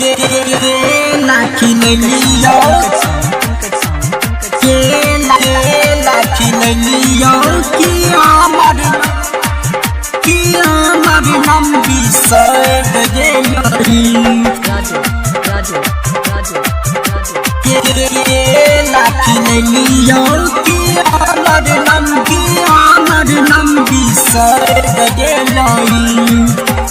के लाखी लियो के लाखी लियो कि हमर लंबी सर गे लाखी लियो कि हमर लंबी सर गे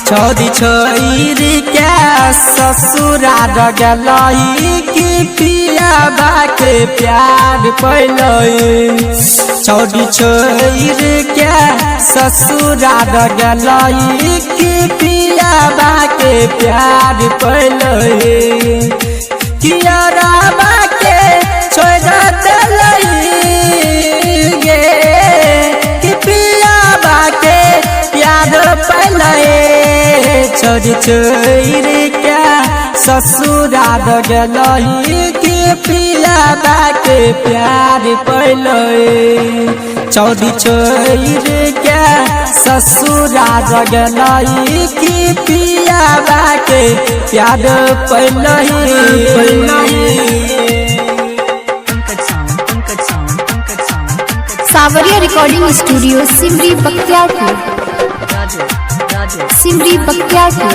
छोड़ी छोड़ी क्या ससुराल गलई कि पिया बाके प्यार पैलई छोड़ी छोड़ी क्या ससुराल गलई कि पिया बाके प्यार पैलई किया बाके छोड़ दिलई गे कि पिया बाके प्यार पैलई छोड़ी छोड़ी क्या ससुराल गलई कि पिया बाके प्यार पैलई छोड़ी छोड़ी क्या ससुराल गलई कि पिया बाके प्यार पैलई सावरिया रिकॉर्डिंग स्टूडियो सिमरी बख्तियारपुर सिमरी बख्तियारपुर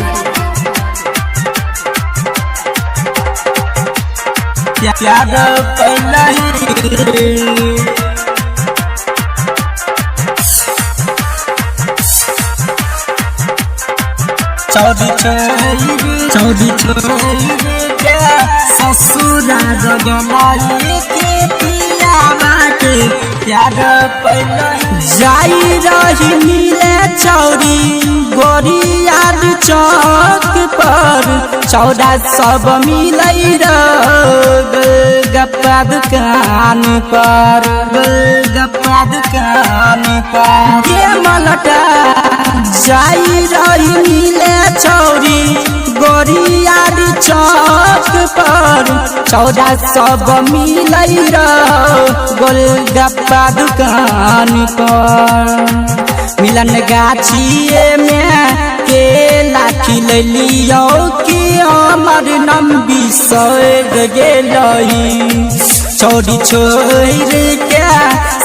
प्यार पैलई छोड़ी छोड़ी क्या ससुराल गलई कि पिया बाके प्यार पैलई जाई रही मिले चौरी गोरियार चौक पर चौड़ा सब मिलई गप्पा दुकान पर ये मलटा जाई रही मिले चौरी गोरियार चौक पर चौड़ा सब मिलई गोलगप्पा दुकान पर मिलन गाछिए में के लाखी लियो कि हमर लंबी सर गेलई छोड़ी छोड़ी क्या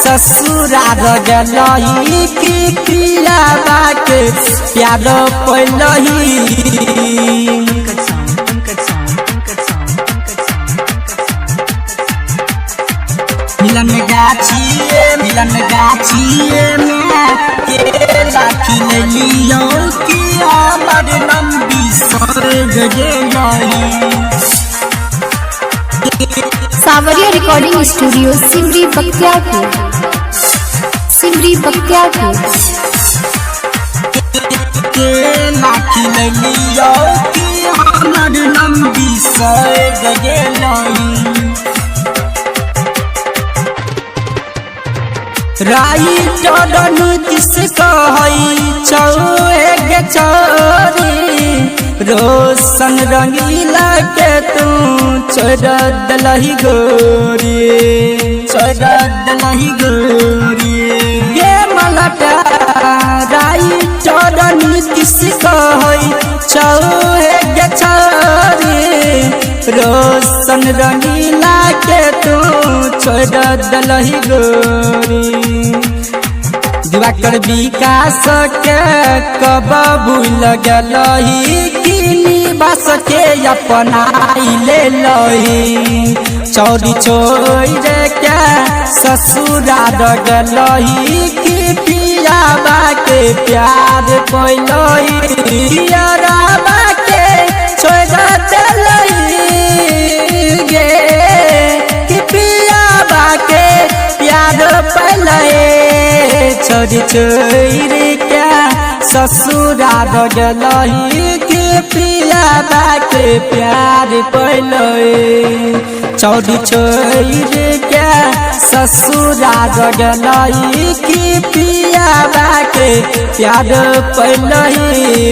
ससुराल गलई कि पिया बाके प्यार पैलई मिलन गाछिए में के लाखी लियो कि हमर लंबी सर गेलई सावरिया रिकॉर्डिंग स्टूडियो सिमरी बख्तियारपुर सिमरी बख्तियारपुर के लाखी लियो कि हमर लंबी सर गेलई राइटर नीतीश कहई चौग चोरी रोशन रंगीला के तू छोड़ दिलही गोरी ये मलटा राइटर नीतीश कहई चौग चोरी रोशन रंगीला के तू छोड़ दिलही गोरी दिवाकर विकास के कब भूल गलही कि निवास के अपनाई ले लही छोड़ी छोड़ी क्या ससुराल गलही कि पिया बाके प्यार पैलई पिया बाके छोड़ दिलई गे कि पिया बाके प्यार पैलई छोड़ी छोड़ी क्या ससुराल गलई कि पिया बाके प्यार पैलई छोड़ी छोड़ी क्या ससुराल गलई कि पिया बाके प्यार पैलई।